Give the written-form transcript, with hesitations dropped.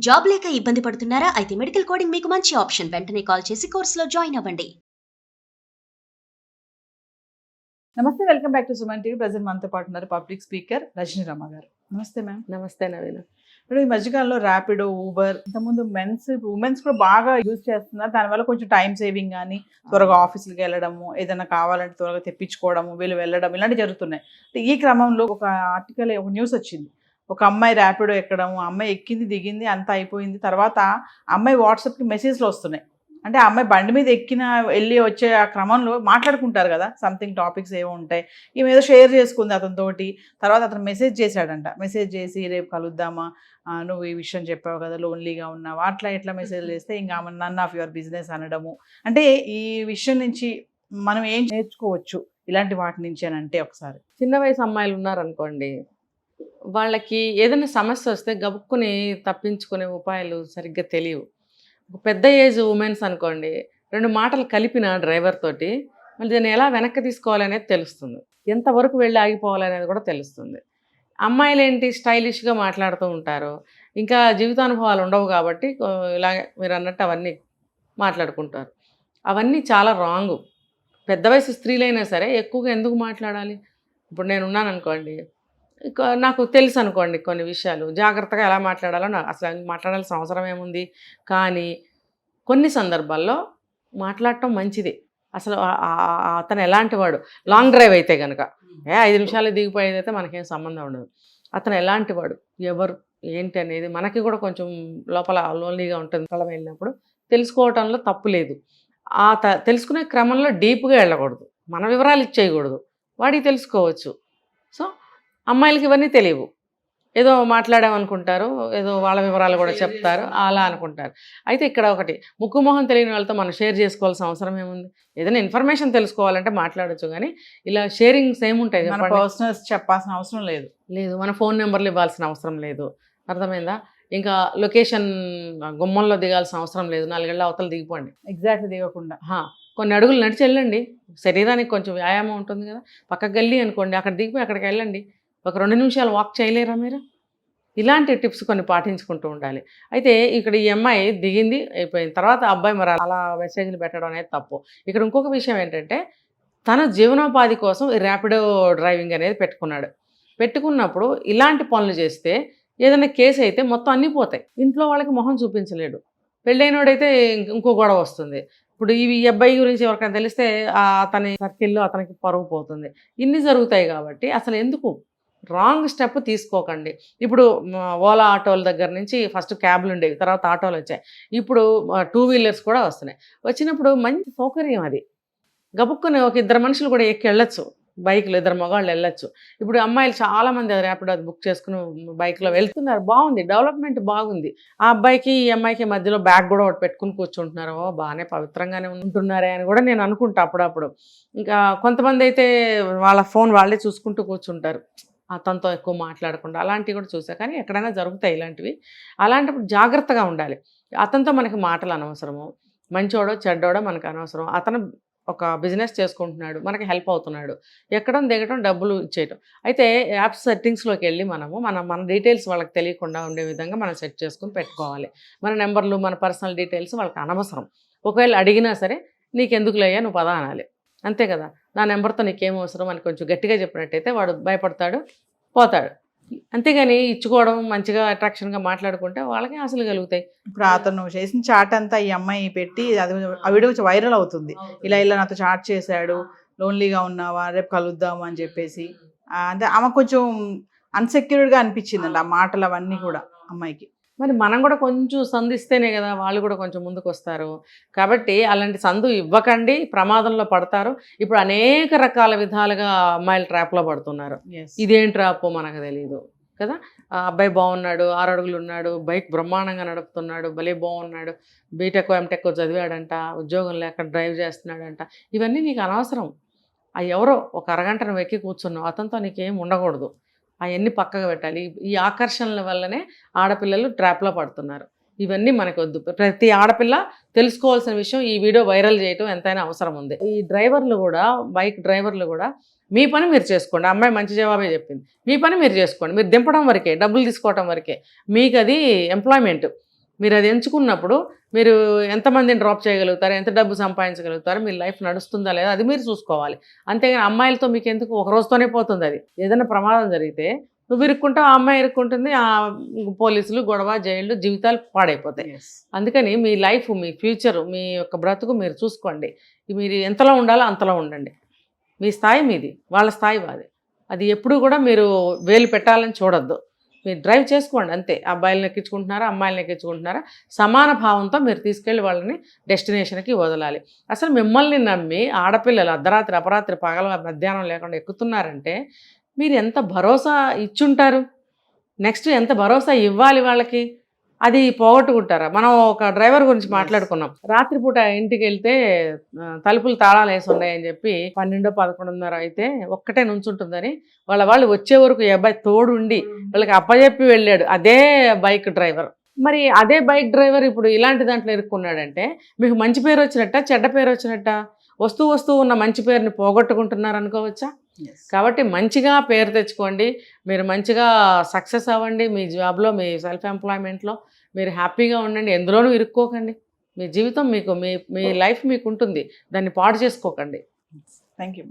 Job లేక ఇబ్బంది పడుతున్నారా? అయితే మెడికల్ కోడింగ్ మీకు మంచి ఆప్షన్. వెంటనే కాల్ చేసి కోర్సులో జాయిన్ అవ్వండి. నమస్తే, welcome back to Suman TV. Present మనతో పాటు ఉన్నారు పబ్లిక్ స్పీకర్ రజనీ రమ గారు. నమస్తే మ్యామ్. నమస్తే నవీన. ఇప్పుడు ఈ మధ్యకాలంలో ర్యాపిడో, ఊబర్, ఇంతకుముందు ఉమెన్స్ కూడా బాగా యూజ్ చేస్తున్నారు. దానివల్ల కొంచెం టైం సేవింగ్ కానీ, త్వరగా ఆఫీసులకి వెళ్ళడము, ఏదైనా కావాలంటే త్వరగా తెప్పించుకోవడము, వీళ్ళు వెళ్ళడం ఇలాంటివి జరుగుతున్నాయి. ఈ క్రమంలో ఒక ఆర్టికల్, ఒక న్యూస్ వచ్చింది. ఒక అమ్మాయి ర్యాపిడో ఎక్కడము, అమ్మాయి ఎక్కింది, దిగింది, అంతా అయిపోయింది. తర్వాత అమ్మాయి వాట్సాప్కి మెసేజ్లు వస్తున్నాయి. అంటే ఆ అమ్మాయి బండి మీద ఎక్కిన వెళ్ళి వచ్చే ఆ క్రమంలో మాట్లాడుకుంటారు కదా, సంథింగ్ టాపిక్స్ ఏవో ఉంటాయి. ఈమె ఏదో షేర్ చేసుకుంది అతనితోటి. తర్వాత అతను మెసేజ్ చేశాడంట. మెసేజ్ చేసి రేపు కలుద్దామా, నువ్వు ఈ విషయం చెప్పావు కదా, లోన్లీగా ఉన్నావు, అట్లా ఎట్లా మెసేజ్ చేస్తే ఇంకా నన్ ఆఫ్ యువర్ బిజినెస్ అనడము. అంటే ఈ విషయం నుంచి మనం ఏం నేర్చుకోవచ్చు ఇలాంటి వాటి నుంచి అని అంటే, ఒకసారి చిన్న వయసు అమ్మాయిలు ఉన్నారనుకోండి, వాళ్ళకి ఏదైనా సమస్య వస్తే గబుక్కుని తప్పించుకునే ఉపాయాలు సరిగ్గా తెలియవు. ఒక పెద్ద ఏజ్ ఉమెన్స్ అనుకోండి, 2 మాటలు కలిపిన డ్రైవర్ తోటి మళ్ళీ దాన్ని ఎలా వెనక్కి తీసుకోవాలనేది తెలుస్తుంది, ఎంతవరకు వెళ్ళి ఆగిపోవాలనేది కూడా తెలుస్తుంది. అమ్మాయిలు ఏంటి, స్టైలిష్గా మాట్లాడుతూ ఉంటారు, ఇంకా జీవితానుభవాలు ఉండవు కాబట్టి ఇలాగే మీరు అన్నట్టు అవన్నీ మాట్లాడుకుంటారు. అవన్నీ చాలా రాంగు. పెద్ద వయసు స్త్రీలైనా సరే ఎక్కువగా ఎందుకు మాట్లాడాలి? ఇప్పుడు నేను ఉన్నాను అనుకోండి, నాకు తెలుసు అనుకోండి కొన్ని విషయాలు, జాగ్రత్తగా ఎలా మాట్లాడాలో నాకు అసలు మాట్లాడాల్సిన అవసరం ఏముంది. కానీ కొన్ని సందర్భాల్లో మాట్లాడటం మంచిది. అసలు అతను ఎలాంటి వాడు, లాంగ్ డ్రైవ్ అయితే కనుక 5 నిమిషాలు దిగిపోయేది అయితే మనకేం సంబంధం ఉండదు. అతను ఎలాంటి వాడు, ఎవరు ఏంటి అనేది మనకి కూడా కొంచెం లోపల లోన్లీగా ఉంటుంది. స్థలం వెళ్ళినప్పుడు తెలుసుకోవటంలో తప్పు లేదు. తెలుసుకునే క్రమంలో డీప్గా వెళ్ళకూడదు, మన వివరాలు ఇచ్చేయకూడదు, వాడికి తెలుసుకోవచ్చు. సో అమ్మాయిలకి ఇవన్నీ తెలియవు, ఏదో మాట్లాడామనుకుంటారు, ఏదో వాళ్ళ వివరాలు కూడా చెప్తారు, అలా అనుకుంటారు. అయితే ఇక్కడ ఒకటి, ముక్కు మొహం తెలియని వాళ్ళతో మనం షేర్ చేసుకోవాల్సిన అవసరం ఏముంది? ఏదైనా ఇన్ఫర్మేషన్ తెలుసుకోవాలంటే మాట్లాడచ్చు, కానీ ఇలా షేరింగ్స్ ఏముంటాయి? పర్సనల్స్ చెప్పాల్సిన అవసరం లేదు, మన ఫోన్ నెంబర్లు ఇవ్వాల్సిన అవసరం లేదు, అర్థమైందా? ఇంకా లొకేషన్ గుమ్మంలో దిగాల్సిన అవసరం లేదు, 4 ఏళ్ళ అవతల దిగిపోండి, ఎగ్జాక్ట్లీ దిగకుండా కొన్ని అడుగులు నడిచి వెళ్ళండి, శరీరానికి కొంచెం వ్యాయామం ఉంటుంది కదా. పక్కకు వెళ్ళి అనుకోండి, అక్కడ దిగిపోయి అక్కడికి వెళ్ళండి, ఒక 2 నిమిషాలు వాక్ చేయలేరా మీరు? ఇలాంటి టిప్స్ కొన్ని పాటించుకుంటూ ఉండాలి. అయితే ఇక్కడ ఈ అమ్మాయి దిగింది, అయిపోయిన తర్వాత అబ్బాయి మరి అలా మెసేజ్లు పెట్టడం అనేది తప్పు. ఇక్కడ ఇంకొక విషయం ఏంటంటే, తన జీవనోపాధి కోసం ఈ ర్యాపిడో డ్రైవింగ్ అనేది పెట్టుకున్నప్పుడు ఇలాంటి పనులు చేస్తే ఏదైనా కేసు అయితే మొత్తం అన్నీ పోతాయి. ఇంట్లో వాళ్ళకి మొహం చూపించలేడు. పెళ్ళైనోడైతే ఇంకో గొడవ వస్తుంది. ఇప్పుడు ఈ అబ్బాయి గురించి ఎవరికైనా తెలిస్తే అతని సర్కిల్లో అతనికి పరువు పోతుంది. ఇన్ని జరుగుతాయి కాబట్టి అసలు ఎందుకు రాంగ్ స్టెప్ తీసుకోకండి. ఇప్పుడు ఓలా ఆటోల దగ్గర నుంచి ఫస్ట్ క్యాబ్లు ఉండేవి, తర్వాత ఆటోలు వచ్చాయి, ఇప్పుడు 2 వీలర్స్ కూడా వస్తున్నాయి. వచ్చినప్పుడు మంచి సౌకర్యం అది. గబుక్కుని ఒక 2 మనుషులు కూడా ఎక్కి వెళ్ళొచ్చు, బైక్లో 2 మగవాళ్ళు వెళ్ళొచ్చు. ఇప్పుడు అమ్మాయిలు చాలామంది ర్యాపిడో అది బుక్ చేసుకుని బైక్లో వెళ్తున్నారు, బాగుంది, డెవలప్మెంట్ బాగుంది. ఆ అబ్బాయికి ఈ అమ్మాయికి మధ్యలో బ్యాగ్ కూడా ఒకటి పెట్టుకుని కూర్చుంటున్నారు, బాగానే పవిత్రంగానే ఉంటున్నారే అని కూడా నేను అనుకుంటా అప్పుడప్పుడు. ఇంకా కొంతమంది అయితే వాళ్ళ ఫోన్ వాళ్ళే చూసుకుంటూ కూర్చుంటారు, అతనితో ఎక్కువ మాట్లాడకుండా. అలాంటివి కూడా చూసా, కానీ ఎక్కడైనా జరుగుతాయి ఇలాంటివి. అలాంటప్పుడు జాగ్రత్తగా ఉండాలి. అతనితో మనకి మాటలు అనవసరము, మంచోడో చెడ్డోడో మనకు అనవసరం. అతను ఒక బిజినెస్ చేసుకుంటున్నాడు, మనకి హెల్ప్ అవుతున్నాడు, ఎక్కడం దిగడం డబ్బులు ఇచ్చేయటం. అయితే యాప్స్ సెట్టింగ్స్లోకి వెళ్ళి మన డీటెయిల్స్ వాళ్ళకి తెలియకుండా ఉండే విధంగా మనం సెట్ చేసుకుని పెట్టుకోవాలి. మన నెంబర్లు, మన పర్సనల్ డీటెయిల్స్ వాళ్ళకి అనవసరం. ఒకవేళ అడిగినా సరే నీకెందుకులయ్యా, నువ్వు పదా అనాలి, అంతే కదా. నా నెంబర్తో నీకేం అవసరం అని కొంచెం గట్టిగా చెప్పినట్టయితే వాడు భయపడతాడు, పోతాడు. అంతేగాని ఇచ్చుకోవడం, మంచిగా అట్రాక్షన్గా మాట్లాడుకుంటే వాళ్ళకి ఆశలు కలుగుతాయి. ఇప్పుడు అతను చేసిన చాట్ అంతా ఈ అమ్మాయి పెట్టి అది ఆ వీడియో వైరల్ అవుతుంది. ఇలా నాతో చాట్ చేశాడు, లోన్లీగా ఉన్నావా, రేపు కలుద్దాము అని చెప్పేసి. అంటే ఆమె కొంచెం అన్సెక్యూర్డ్గా అనిపించిందండి ఆ మాటలు అవన్నీ కూడా అమ్మాయికి. మరి మనం కూడా కొంచెం సందు ఇస్తేనే కదా వాళ్ళు కూడా కొంచెం ముందుకు వస్తారు. కాబట్టి అలాంటి సందు ఇవ్వకండి, ప్రమాదంలో పడతారు. ఇప్పుడు అనేక రకాల విధాలుగా అమ్మాయిలు ట్రాప్లో పడుతున్నారు. ఇదేం ట్రాప్ మనకు తెలియదు కదా. అబ్బాయి బాగున్నాడు, 6 అడుగులు ఉన్నాడు, బైక్ బ్రహ్మాండంగా నడుపుతున్నాడు, భలే బాగున్నాడు, బీటెక్ ఎంటెక్ చదివాడంట, ఉద్యోగం లేక డ్రైవ్ చేస్తున్నాడంట, ఇవన్నీ నీకు అనవసరం. ఎవరో ఒక అరగంట నువ్వు ఎక్కి కూర్చున్నావు, అతనితో నీకేం ఉండకూడదు, అవన్నీ పక్కగా పెట్టాలి. ఈ ఆకర్షణల వల్లనే ఆడపిల్లలు ట్రాప్లో పడుతున్నారు. ఇవన్నీ మనకు వద్దు. ప్రతి ఆడపిల్ల తెలుసుకోవాల్సిన విషయం, ఈ వీడియో వైరల్ చేయటం ఎంతైనా అవసరం ఉంది. ఈ డ్రైవర్లు కూడా, బైక్ డ్రైవర్లు కూడా మీ పని మీరు చేసుకోండి. అమ్మాయి మంచి జవాబే చెప్పింది, మీ పని మీరు చేసుకోండి. మీరు దింపడం వరకే, డబ్బులు తీసుకోవడం వరకే, మీకు అది ఎంప్లాయ్మెంట్. మీరు అది ఎంచుకున్నప్పుడు మీరు ఎంతమందిని డ్రాప్ చేయగలుగుతారు, ఎంత డబ్బు సంపాదించగలుగుతారు, మీ లైఫ్ నడుస్తుందా లేదా అది మీరు చూసుకోవాలి. అంతేగాని అమ్మాయిలతో మీకు ఎందుకు, ఒక రోజుతోనే పోతుంది అది. ఏదైనా ప్రమాదం జరిగితే నువ్వు ఇరుక్కుంటావు, ఆ అమ్మాయి ఇరుక్కుంటుంది, ఆ పోలీసులు, గొడవ, జైళ్ళు, జీవితాలు పాడైపోతాయి. అందుకని మీ లైఫ్, మీ ఫ్యూచర్, మీ యొక్క బ్రతుకు మీరు చూసుకోండి. మీరు ఎంతలో ఉండాలో అంతలో ఉండండి. మీ స్థాయి మీది, వాళ్ళ స్థాయి వాది. అది ఎప్పుడు కూడా మీరు వేలు పెట్టాలని చూడొద్దు. మీరు డ్రైవ్ చేసుకోండి అంతే. అబ్బాయిలను ఎక్కించుకుంటున్నారా, అమ్మాయిలను ఎక్కించుకుంటున్నారా, సమాన భావంతో మీరు తీసుకెళ్ళి వాళ్ళని డెస్టినేషన్కి వదలాలి. అసలు మిమ్మల్ని నమ్మి ఆడపిల్లలు అర్ధరాత్రి, అపరాత్రి, పగల, మధ్యాహ్నం లేకుండా ఎక్కుతున్నారంటే మీరు ఎంత భరోసా ఇచ్చుంటారు, నెక్స్ట్ ఎంత భరోసా ఇవ్వాలి వాళ్ళకి, అది పోగొట్టుకుంటారా? మనం ఒక డ్రైవర్ గురించి మాట్లాడుకున్నాం. రాత్రిపూట ఇంటికి వెళ్తే తలుపులు తాళాలు వేసి ఉన్నాయని చెప్పి 12, 11:30 అయితే ఒక్కటే నుంచుంటుందని వాళ్ళు వచ్చే వరకు ఈ అబ్బాయి తోడుండి వాళ్ళకి అప్పచెప్పి వెళ్ళాడు, అదే బైక్ డ్రైవర్. మరి అదే బైక్ డ్రైవర్ ఇప్పుడు ఇలాంటి దాంట్లో ఇరుక్కున్నాడంటే మీకు మంచి పేరు వచ్చినట్ట, చెడ్డ పేరు వచ్చినట్ట? వస్తూ ఉన్న మంచి పేరుని పోగొట్టుకుంటున్నారు అనుకోవచ్చా? కాబట్టి మంచిగా పేరు తెచ్చుకోండి, మీరు మంచిగా సక్సెస్ అవ్వండి మీ జాబ్లో, మీ సెల్ఫ్ ఎంప్లాయ్మెంట్లో మీరు హ్యాపీగా ఉండండి. ఎందులోనూ ఇరుక్కోకండి. మీ జీవితం మీకు, మీ లైఫ్ మీకు ఉంటుంది, దాన్ని పాడు చేసుకోకండి. Thank you.